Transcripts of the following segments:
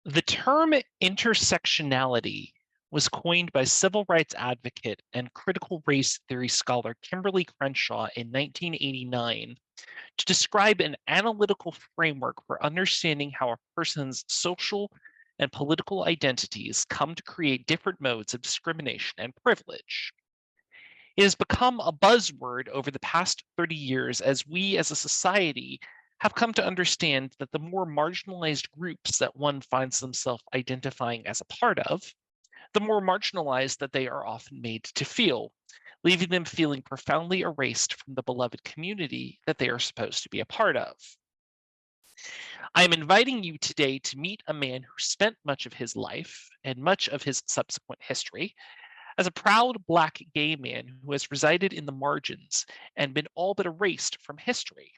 The term intersectionality was coined by civil rights advocate and critical race theory scholar Kimberly Crenshaw in 1989 to describe an analytical framework for understanding how a person's social and political identities come to create different modes of discrimination and privilege. It has become a buzzword over the past 30 years as we as a society have come to understand that the more marginalized groups that one finds themselves identifying as a part of, the more marginalized that they are often made to feel, leaving them feeling profoundly erased from the beloved community that they are supposed to be a part of. I am inviting you today to meet a man who spent much of his life and much of his subsequent history as a proud Black gay man who has resided in the margins and been all but erased from history.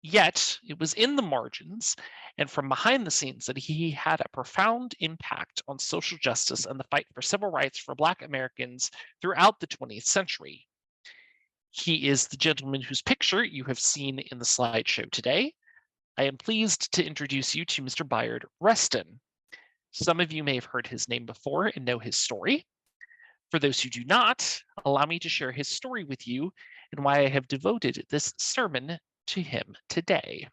Yet, it was in the margins and from behind the scenes that he had a profound impact on social justice and the fight for civil rights for Black Americans throughout the 20th century. He is the gentleman whose picture you have seen in the slideshow today. I am pleased to introduce you to Mr. Bayard Rustin. Some of you may have heard his name before and know his story. For those who do not, allow me to share his story with you and why I have devoted this sermon to him today.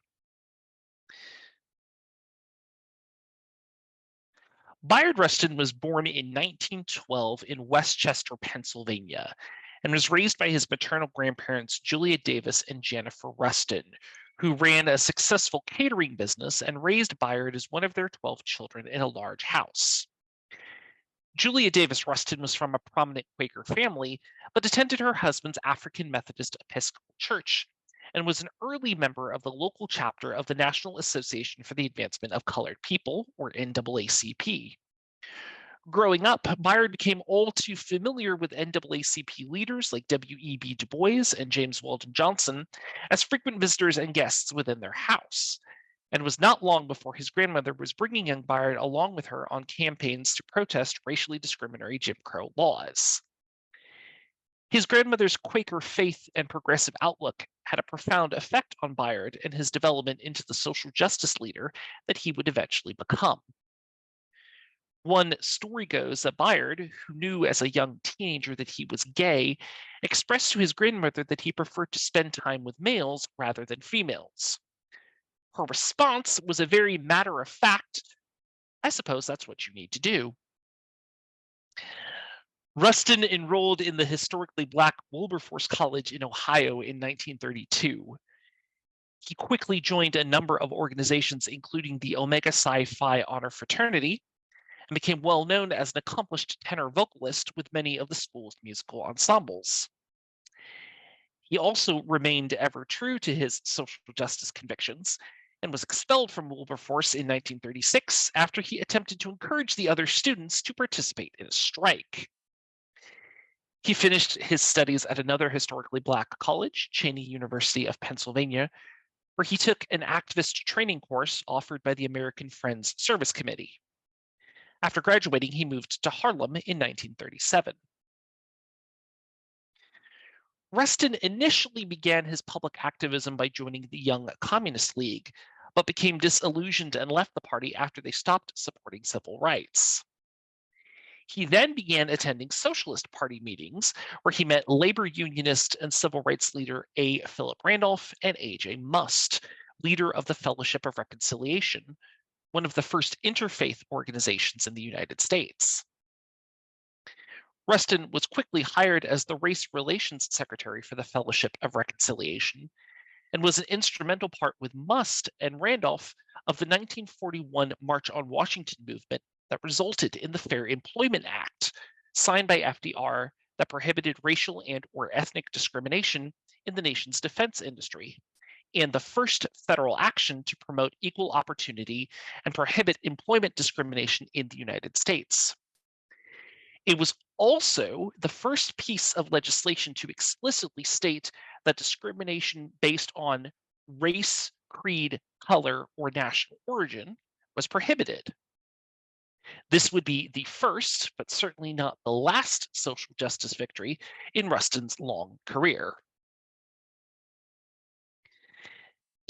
Bayard Rustin was born in 1912 in Westchester, Pennsylvania, and was raised by his maternal grandparents, Julia Davis and Jennifer Rustin, who ran a successful catering business and raised Bayard as one of their 12 children in a large house. Julia Davis Rustin was from a prominent Quaker family, but attended her husband's African Methodist Episcopal Church and was an early member of the local chapter of the National Association for the Advancement of Colored People, or NAACP. Growing up, Bayard became all too familiar with NAACP leaders like W.E.B. Du Bois and James Weldon Johnson as frequent visitors and guests within their house, and was not long before his grandmother was bringing young Bayard along with her on campaigns to protest racially discriminatory Jim Crow laws. His grandmother's Quaker faith and progressive outlook had a profound effect on Bayard and his development into the social justice leader that he would eventually become. One story goes that Bayard, who knew as a young teenager that he was gay, expressed to his grandmother that he preferred to spend time with males rather than females. Her response was a very matter of fact, I suppose that's what you need to do. Rustin enrolled in the historically Black Wilberforce College in Ohio in 1932. He quickly joined a number of organizations, including the Omega Psi Phi Honor Fraternity, and became well known as an accomplished tenor vocalist with many of the school's musical ensembles. He also remained ever true to his social justice convictions and was expelled from Wilberforce in 1936 after he attempted to encourage the other students to participate in a strike. He finished his studies at another historically Black college, Cheyney University of Pennsylvania, where he took an activist training course offered by the American Friends Service Committee. After graduating, he moved to Harlem in 1937. Rustin initially began his public activism by joining the Young Communist League, but became disillusioned and left the party after they stopped supporting civil rights. He then began attending Socialist Party meetings, where he met labor unionist and civil rights leader A. Philip Randolph and A.J. Must, leader of the Fellowship of Reconciliation, one of the first interfaith organizations in the United States. Rustin was quickly hired as the Race Relations Secretary for the Fellowship of Reconciliation and was an instrumental part with Must and Randolph of the 1941 March on Washington movement that resulted in the Fair Employment Act, signed by FDR, that prohibited racial and or ethnic discrimination in the nation's defense industry, and the first federal action to promote equal opportunity and prohibit employment discrimination in the United States. It was also the first piece of legislation to explicitly state that discrimination based on race, creed, color, or national origin was prohibited. This would be the first, but certainly not the last, social justice victory in Rustin's long career.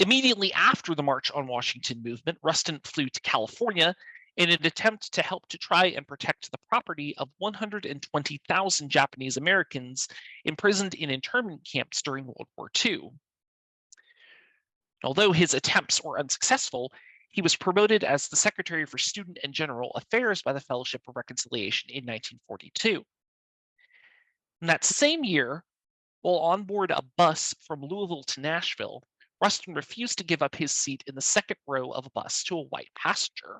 Immediately after the March on Washington movement, Rustin flew to California in an attempt to help to try and protect the property of 120,000 Japanese Americans imprisoned in internment camps during World War II. Although his attempts were unsuccessful, he was promoted as the Secretary for Student and General Affairs by the Fellowship of Reconciliation in 1942. In that same year, while on board a bus from Louisville to Nashville, Rustin refused to give up his seat in the second row of a bus to a white passenger.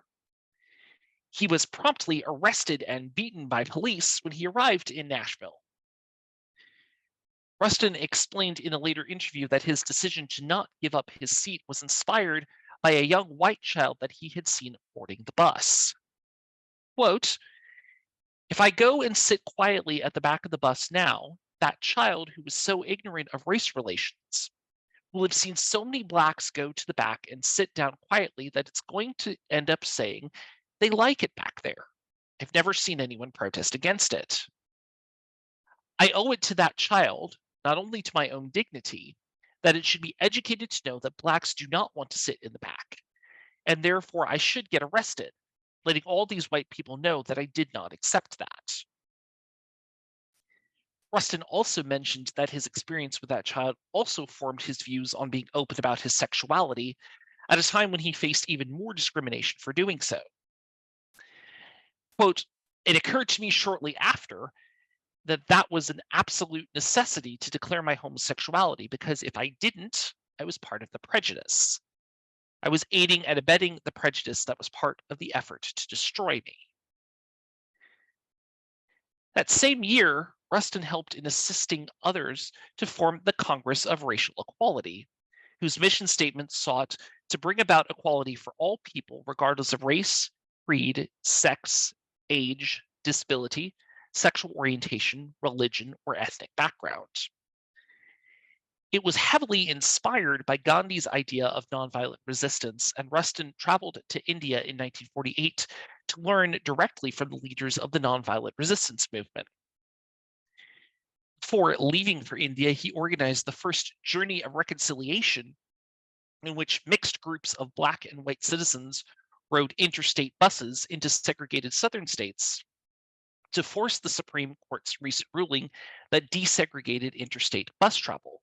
He was promptly arrested and beaten by police when he arrived in Nashville. Rustin explained in a later interview that his decision to not give up his seat was inspired by a young white child that he had seen boarding the bus. Quote, "If I go and sit quietly at the back of the bus now, that child who was so ignorant of race relations will have seen so many blacks go to the back and sit down quietly that it's going to end up saying they like it back there. I've never seen anyone protest against it. I owe it to that child, not only to my own dignity, that it should be educated to know that blacks do not want to sit in the back, and therefore I should get arrested, letting all these white people know that I did not accept that." Rustin also mentioned that his experience with that child also formed his views on being open about his sexuality at a time when he faced even more discrimination for doing so. Quote, "It occurred to me shortly after that was an absolute necessity to declare my homosexuality, because if I didn't, I was part of the prejudice. I was aiding and abetting the prejudice that was part of the effort to destroy me." That same year, Rustin helped in assisting others to form the Congress of Racial Equality, whose mission statement sought to bring about equality for all people, regardless of race, creed, sex, age, disability, sexual orientation, religion, or ethnic background. It was heavily inspired by Gandhi's idea of nonviolent resistance, and Rustin traveled to India in 1948 to learn directly from the leaders of the nonviolent resistance movement. Before leaving for India, he organized the first Journey of Reconciliation, in which mixed groups of Black and white citizens rode interstate buses into segregated southern states to force the Supreme Court's recent ruling that desegregated interstate bus travel.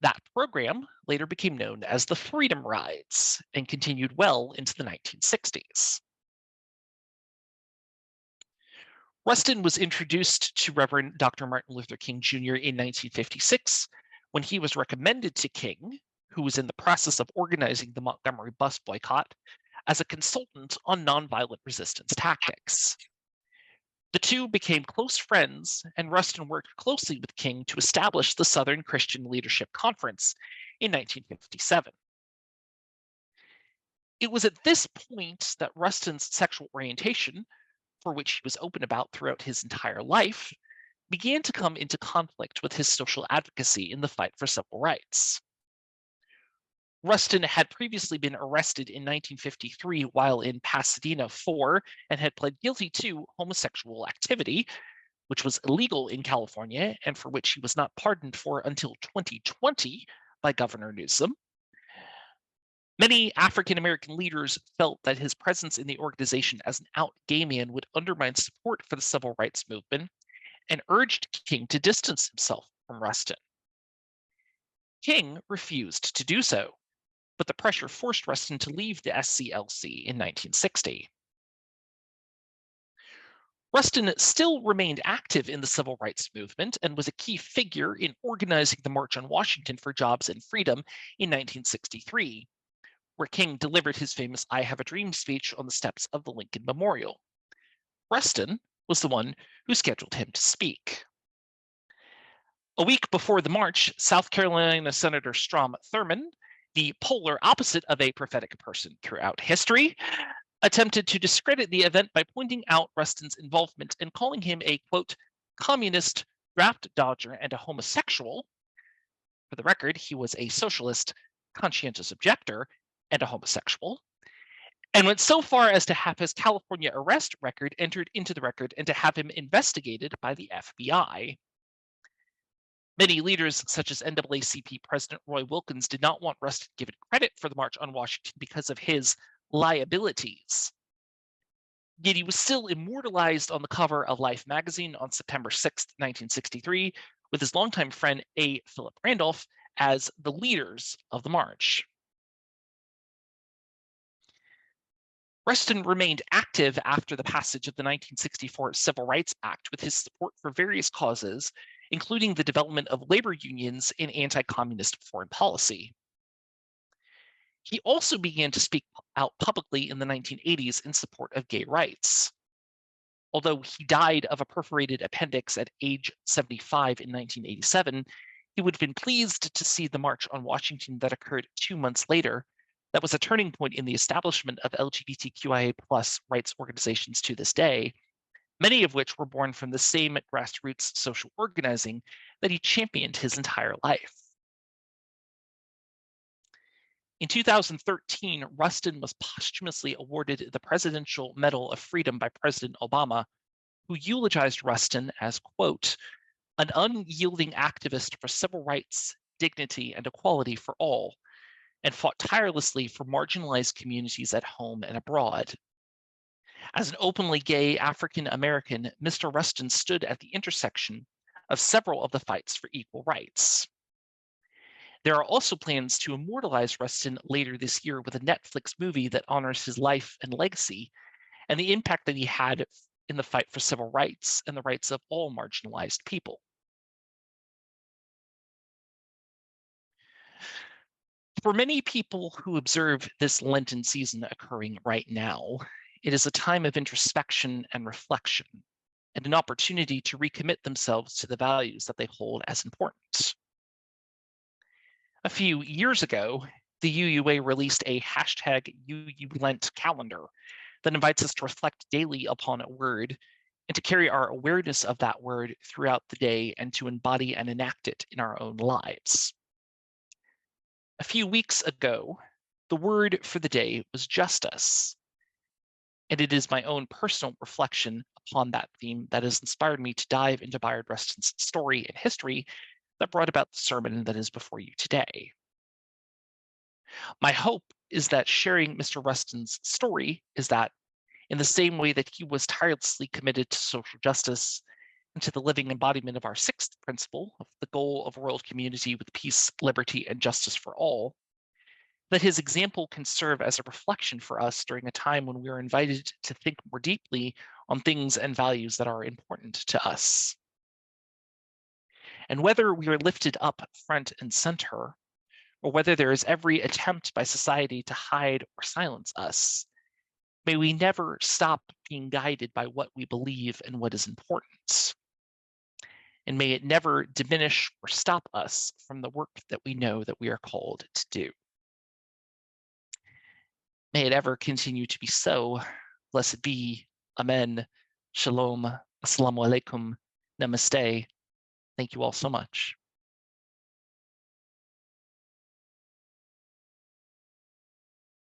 That program later became known as the Freedom Rides and continued well into the 1960s. Rustin was introduced to Reverend Dr. Martin Luther King Jr. in 1956 when he was recommended to King, who was in the process of organizing the Montgomery bus boycott, as a consultant on nonviolent resistance tactics. The two became close friends, and Rustin worked closely with King to establish the Southern Christian Leadership Conference in 1957. It was at this point that Rustin's sexual orientation, for which he was open about throughout his entire life, began to come into conflict with his social advocacy in the fight for civil rights. Rustin had previously been arrested in 1953 while in Pasadena for and had pled guilty to homosexual activity, which was illegal in California and for which he was not pardoned for until 2020 by Governor Newsom. Many African American leaders felt that his presence in the organization as an out gay man would undermine support for the civil rights movement and urged King to distance himself from Rustin. King refused to do so, but the pressure forced Rustin to leave the SCLC in 1960. Rustin still remained active in the civil rights movement and was a key figure in organizing the March on Washington for Jobs and Freedom in 1963, where King delivered his famous "I Have a Dream" speech on the steps of the Lincoln Memorial. Rustin was the one who scheduled him to speak. A week before the march, South Carolina Senator Strom Thurmond, the polar opposite of a prophetic person throughout history, attempted to discredit the event by pointing out Rustin's involvement and calling him a, quote, "communist, draft dodger, and a homosexual." For the record, he was a socialist, conscientious objector, and a homosexual, and went so far as to have his California arrest record entered into the record and to have him investigated by the FBI. Many leaders, such as NAACP President Roy Wilkins, did not want Rustin given credit for the March on Washington because of his liabilities. Yet he was still immortalized on the cover of Life magazine on September 6, 1963, with his longtime friend A. Philip Randolph as the leaders of the march. Rustin remained active after the passage of the 1964 Civil Rights Act with his support for various causes, including the development of labor unions and anti-communist foreign policy. He also began to speak out publicly in the 1980s in support of gay rights. Although he died of a perforated appendix at age 75 in 1987, he would have been pleased to see the March on Washington that occurred 2 months later. That was a turning point in the establishment of LGBTQIA+ rights organizations to this day, many of which were born from the same grassroots social organizing that he championed his entire life. In 2013, Rustin was posthumously awarded the Presidential Medal of Freedom by President Obama, who eulogized Rustin as, quote, an unyielding activist for civil rights, dignity, and equality for all, and fought tirelessly for marginalized communities at home and abroad. As an openly gay African American, Mr. Rustin stood at the intersection of several of the fights for equal rights. There are also plans to immortalize Rustin later this year with a Netflix movie that honors his life and legacy and the impact that he had in the fight for civil rights and the rights of all marginalized people. For many people who observe this Lenten season occurring right now, it is a time of introspection and reflection, and an opportunity to recommit themselves to the values that they hold as important. A few years ago, the UUA released a hashtag UULent calendar that invites us to reflect daily upon a word and to carry our awareness of that word throughout the day and to embody and enact it in our own lives. A few weeks ago, the word for the day was justice, and it is my own personal reflection upon that theme that has inspired me to dive into Bayard Rustin's story and history that brought about the sermon that is before you today. My hope is that sharing Mr. Rustin's story is that, in the same way that he was tirelessly committed to social justice and to the living embodiment of our sixth principle of the goal of a world community with peace, liberty, and justice for all, that his example can serve as a reflection for us during a time when we are invited to think more deeply on things and values that are important to us. And whether we are lifted up front and center, or whether there is every attempt by society to hide or silence us, may we never stop being guided by what we believe and what is important. And may it never diminish or stop us from the work that we know that we are called to do. May it ever continue to be so. Blessed be. Amen. Shalom. Assalamu alaikum. Namaste. Thank you all so much.